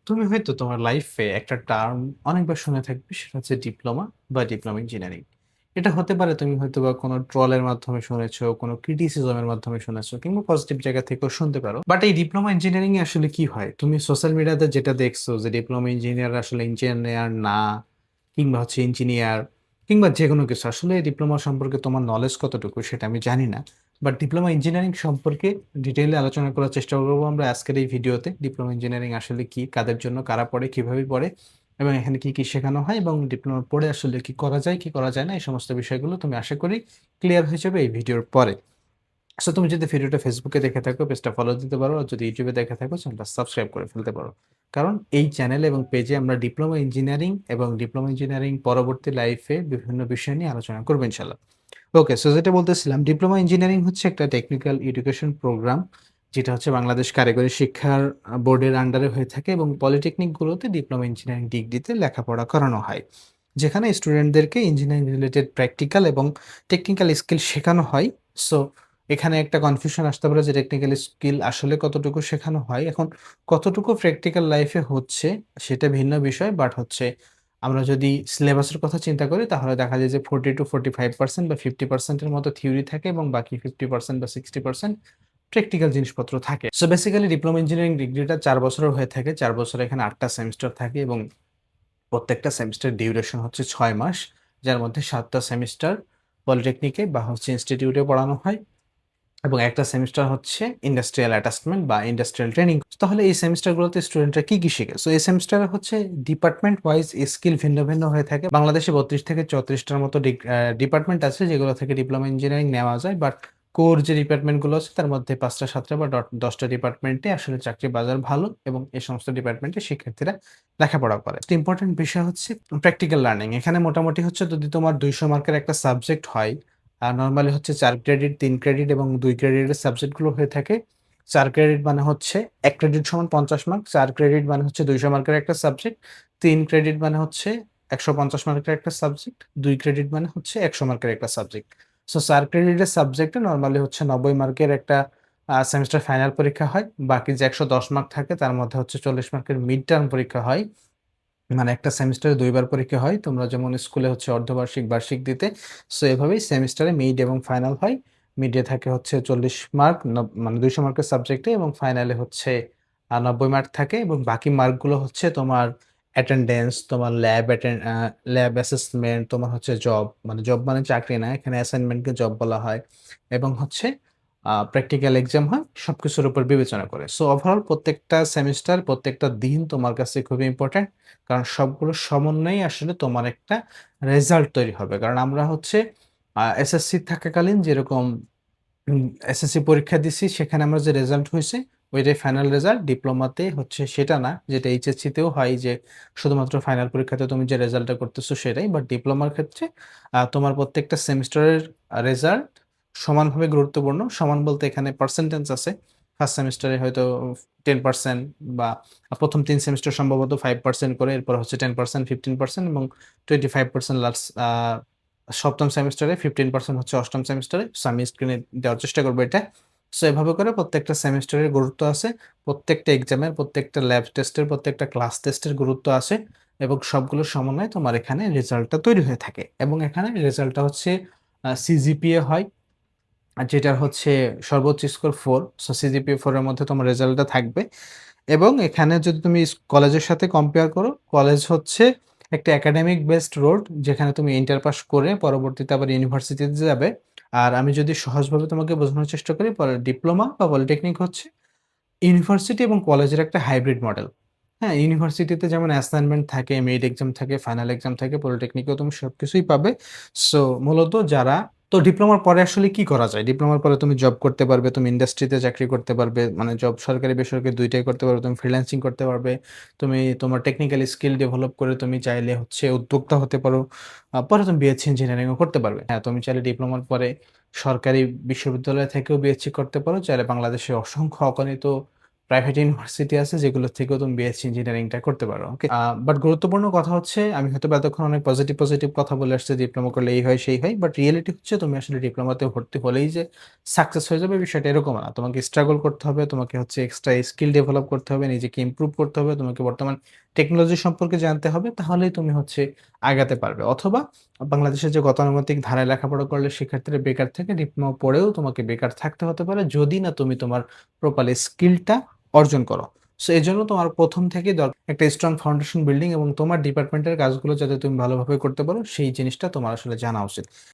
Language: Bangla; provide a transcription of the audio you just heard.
তুমি হয়তো তোমার লাইফে একটা টার্ম অনেকবার শুনে থাকবে, সেটা হচ্ছে ডিপ্লোমা বা ডিপ্লোমা ইঞ্জিনিয়ারিং। এটা হতে পারে তুমি হয়তো বা কোনো ট্রলের মাধ্যমে শুনেছো, কোনো ক্রিটিসিজমের মাধ্যমে শুনেছো, কিংবা পজিটিভ জায়গা থেকেও শুনতে পারো। বাট এই ডিপ্লোমা ইঞ্জিনিয়ারিং এ আসলে কি হয়, তুমি সোশ্যাল মিডিয়াতে যেটা দেখছো যে ডিপ্লোমা ইঞ্জিনিয়ার আসলে ইঞ্জিনিয়ার না, কিংবা হচ্ছে ইঞ্জিনিয়ার, কিংবা যে কোনো কিছু, আসলে ডিপ্লোমা সম্পর্কে তোমার নলেজ কতটুকু সেটা আমি জানি না। বাট ডিপ্লোমা ইঞ্জিনিয়ারিং সম্পর্কে ডিটেইলে আলোচনা করার চেষ্টা করবো আমরা আজকের এই ভিডিওতে। ডিপ্লোমা ইঞ্জিনিয়ারিং আসলে কি, কাদের জন্য, কারা পড়ে, কিভাবে পড়ে, এবং এখানে কি কি শেখানো হয়, এবং ডিপ্লোমা পড়ে আসলে কি করা যায় কি করা যায় না, এই সমস্ত বিষয়গুলো তুমি আশা করি ক্লিয়ার হয়ে যাবে এই ভিডিওর পরে। সো তুমি যদি ভিডিওটা ফেসবুকে দেখে থাকো, পেজটা ফলো দিতে পারো, আর যদি ইউটিউবে দেখে থাকো চ্যানেলটা সাবস্ক্রাইব করে ফেলতে পারো। কারণ এই চ্যানেল এবং পেজে আমরা ডিপ্লোমা ইঞ্জিনিয়ারিং এবং ডিপ্লোমা ইঞ্জিনিয়ারিং পরবর্তী লাইফে বিভিন্ন বিষয় নিয়ে আলোচনা করবো ইনশাল্লাহ। ওকে, সো যেটা বলতেছিলাম, ডিপ্লোমা ইঞ্জিনিয়ারিং হচ্ছে একটা টেকনিক্যাল এডুকেশন প্রোগ্রাম, যেটা হচ্ছে বাংলাদেশ কারিগরি শিক্ষার বোর্ডের আন্ডারে হয়ে থাকে, এবং পলিটেকনিকগুলোতে ডিপ্লোমা ইঞ্জিনিয়ারিং ডিগ্রিতে লেখাপড়া করানো হয়, যেখানে স্টুডেন্টদেরকে ইঞ্জিনিয়ারিং রিলেটেড প্র্যাকটিক্যাল এবং টেকনিক্যাল স্কিল শেখানো হয়। সো এখানে একটা কনফিউশন আসতে পারে যে টেকনিক্যাল স্কিল আসলে কতটুকু শেখানো হয়। এখন কতটুকু প্র্যাকটিক্যাল লাইফে হচ্ছে সেটা ভিন্ন বিষয়, বাট হচ্ছে আমরা যদি সিলেবাসের কথা চিন্তা করি তাহলে দেখা যায় যে 40-45% বা 50% এর মতো থিওরি থাকে, এবং বাকি 50% বা 60% প্র্যাকটিক্যাল জিনিসপত্র থাকে। সো বেসিক্যালি ডিপ্লোমা ইঞ্জিনিয়ারিং ডিগ্রিটা 4 বছরের হয়ে থাকে। 4 বছরে এখানে 8টা সেমিস্টার থাকে, এবং প্রত্যেকটা সেমিস্টার ডিউরেশন হচ্ছে 6 মাস, যার মধ্যে 7টা সেমিস্টার পলিটেকনিকে বা হচ্ছে ইনস্টিটিউটে পড়ানো হয়, এবং একটা সেমিস্টার হচ্ছে ইন্ডাস্ট্রিয়াল অ্যাটাচমেন্ট বা ইন্ডাস্ট্রিয়াল ট্রেনিং। তাহলে এই সেমিস্টারগুলোতে স্টুডেন্টরা কি কি শিখে? সো এই সেমিস্টারে হচ্ছে ডিপার্টমেন্ট ওয়াইজ স্কিল ভিন্ন ভিন্ন হয়ে থাকে। বাংলাদেশে 32 থেকে 34টার মতো ডিপার্টমেন্ট আছে যেগুলো থেকে ডিপ্লোমা ইঞ্জিনিয়ারিং নেওয়া যায়, বাট কোর যে ডিপার্টমেন্টগুলো আছে তার মধ্যে 5টা 7টা বা 10টা ডিপার্টমেন্টে আসলে চাকরি বাজার ভালো, এবং এই সমস্ত ডিপার্টমেন্টে শিক্ষার্থীরা লেখাপড়া করে। ইম্পর্টেন্ট বিষয় হচ্ছে প্র্যাকটিক্যাল লার্নিং। এখানে মোটামুটি হচ্ছে যদি তোমার 200 মার্কের একটা সাবজেক্ট হয়, আর নরমালি হচ্ছে 4 ক্রেডিট, 3 ক্রেডিট এবং 2 ক্রেডিটের সাবজেক্টগুলো হয়ে থাকে। 4 ক্রেডিট মানে হচ্ছে 1 ক্রেডিট সমান 50 মার্ক, 4 ক্রেডিট মানে হচ্ছে 200 মার্কের একটা সাবজেক্ট, 3 ক্রেডিট মানে হচ্ছে 150 মার্কের একটা সাবজেক্ট, 2 ক্রেডিট মানে হচ্ছে 100 মার্কের একটা সাবজেক্ট। সো 4 ক্রেডিটের সাবজেক্টে নরমালি হচ্ছে 90 মার্কের একটা সেমেস্টার ফাইনাল পরীক্ষা হয়। বাকি যে 110 মার্ক থাকে তার মধ্যে হচ্ছে 40 মার্কের মিড টার্ম পরীক্ষা হয়। মানে একটা সেমিস্টারে ২ বার পরীক্ষা হয়। তোমরা যেমন স্কুলে হচ্ছে অর্ধবার্ষিক, বার্ষিক দিতে। সো এভাবেই সেমিস্টারে মিড এবং ফাইনাল হয়। মিডে থাকে হচ্ছে 40 মার্ক, মানে 200 মার্কের সাবজেক্টে, এবং ফাইনালে হচ্ছে 90 মার্ক থাকে, এবং বাকি মার্কগুলো হচ্ছে তোমার অ্যাটেন্ডেন্স, তোমার ল্যাব অ্যাসেসমেন্ট, তোমার হচ্ছে জব, মানে জব মানে চাকরি না, এখানে অ্যাসাইনমেন্টকে জব বলা হয়, এবং হচ্ছে প্র্যাকটিক্যাল এক্সাম হয় সবকিছুর উপর বিবেচনা করে। সো ওভারঅল প্রত্যেকটা সেমিস্টার, প্রত্যেকটা দিন তোমার কাছে খুবই ইম্পোর্টেন্ট, কারণ সবগুলোর সমন্বয়ে আসলে তোমার একটা রেজাল্ট তৈরি হবে। কারণ আমরা হচ্ছে এসএসসি থাকাকালীন যেরকম এসএসসি পরীক্ষা দিছি, সেখানে আমার যে রেজাল্ট হইছে ওইটাই ফাইনাল রেজাল্ট। ডিপ্লোমাতে হচ্ছে সেটা না, যেটা এইচএসসি তেও হয় যে শুধুমাত্র ফাইনাল পরীক্ষাতে তুমি যে রেজাল্টটা করতেছো সেটাই। বাট ডিপ্লোমার ক্ষেত্রে তোমার প্রত্যেকটা সেমিস্টারের রেজাল্ট সমানভাবে গুরুত্বপূর্ণ। সমান বলতে এখানে পার্সেন্টেজ আছে। ফার্স্ট সেমিস্টারে হয়তো 10%, বা প্রথম 3 সেমিস্টার সম্ভবত 5% করে, এরপর হচ্ছে 10%, 15% এবং 25% লাস্ট সপ্তম সেমিস্টারে, 15% হচ্ছে অষ্টম সেমিস্টারে। সো আমি স্ক্রিনে দেওয়ার চেষ্টা করবো এটা। সো এভাবে করে প্রত্যেকটা সেমিস্টারের গুরুত্ব আছে, প্রত্যেকটা এক্সামের, প্রত্যেকটা ল্যাব টেস্টের, প্রত্যেকটা ক্লাস টেস্টের গুরুত্ব আছে, এবং সবগুলোর সমন্বয়ে তোমার এখানে রেজাল্টটা তৈরি হয়ে থাকে। এবং এখানে রেজাল্টটা হচ্ছে সিজিপিএ হয়, আর যেটার হচ্ছে সর্বোচ্চ স্কোর 4। সো সিজিপিএ 4 এর মধ্যে তোমার রেজাল্টটা থাকবে। এবং এখানে যদি তুমি কলেজের সাথে কম্পেয়ার করো, কলেজ হচ্ছে একটা একাডেমিক বেসড রোড, যেখানে তুমি ইন্টার পাস করে পরবর্তীতে আবার ইউনিভার্সিটিতে যাবে। আর আমি যদি সহজভাবে তোমাকে বোঝানোর চেষ্টা করি, ডিপ্লোমা বা পলিটেকনিক হচ্ছে ইউনিভার্সিটি এবং কলেজের একটা হাইব্রিড মডেল। হ্যাঁ, ইউনিভার্সিটিতে যেমন অ্যাসাইনমেন্ট থাকে, মিড এক্সাম থাকে, ফাইনাল এক্সাম থাকে, পলিটেকনিকেও তুমি সবকিছুই পাবে। সো মূলত যারা, তো ডিপ্লোমার পরে আসলে কি করা যায়? ডিপ্লোমার পরে তুমি জব করতে পারবে, তুমি ইন্ডাস্ট্রিতে চাকরি করতে পারবে, মানে জব সরকারি বেসরকারি ২ টাই করতে পারবে, তুমি ফ্রিল্যান্সিং করতে পারবে, তুমি তোমার টেকনিক্যাল স্কিল ডেভেলপ করে তুমি চাইলে হচ্ছে উদ্যোক্তা হতে পারো। পরে তুমি বিএসসি ইঞ্জিনিয়ারিংও করতে পারবে। হ্যাঁ, তুমি চাইলে ডিপ্লোমার পরে সরকারি বিশ্ববিদ্যালয় থেকেও বিএসসি করতে পারো, চাইলে বাংলাদেশের অসংখ্য অগণিত প্রাইভেট ইউনিভার্সিটি আছে যেগুলো থেকেও তুমি বিএসসি ইঞ্জিনিয়ারিংটা করতে পারো। ওকে? বাট গুরুত্বপূর্ণ কথা হচ্ছে আমি হয়তোবা এতক্ষণ অনেক পজিটিভ কথা বলে আসছি ডিপ্লোমা করলে এই হয় সেই হয়। বাট রিয়ালিটি হচ্ছে তুমি আসলে ডিপ্লোমাতে ভর্তি হলেই যে সাকসেস হয়ে যাবে বিষয়টা এরকম না। তোমাকে স্ট্রাগল করতে হবে, তোমাকে হচ্ছে এক্সট্রা স্কিল ডেভেলপ করতে হবে, নিজেকে ইমপ্রুভ করতে হবে, তোমাকে বর্তমান টেকনোলজি সম্পর্কে জানতে হবে তাহলেই তুমি হচ্ছে আগাতে পারবে। অথবা বাংলাদেশের যে গতানুগতিক ধারায় লেখাপড়া করলে শিক্ষার্থীরা বেকার থাকে, ডিপ্লোমা পড়েও তোমাকে বেকার থাকতে হতে পারে যদি না তুমি তোমার প্রপারলি স্কিলটা অর্জন করো। সো এজন্য তোমার ১ম থেকেই একটা স্ট্রং ফাউন্ডেশন বিল্ডিং এবং তোমার ডিপার্টমেন্টের কাজগুলো যাতে তুমি ভালোভাবে করতে পারো সেই জিনিসটা তোমার আসলে জানা উচিত।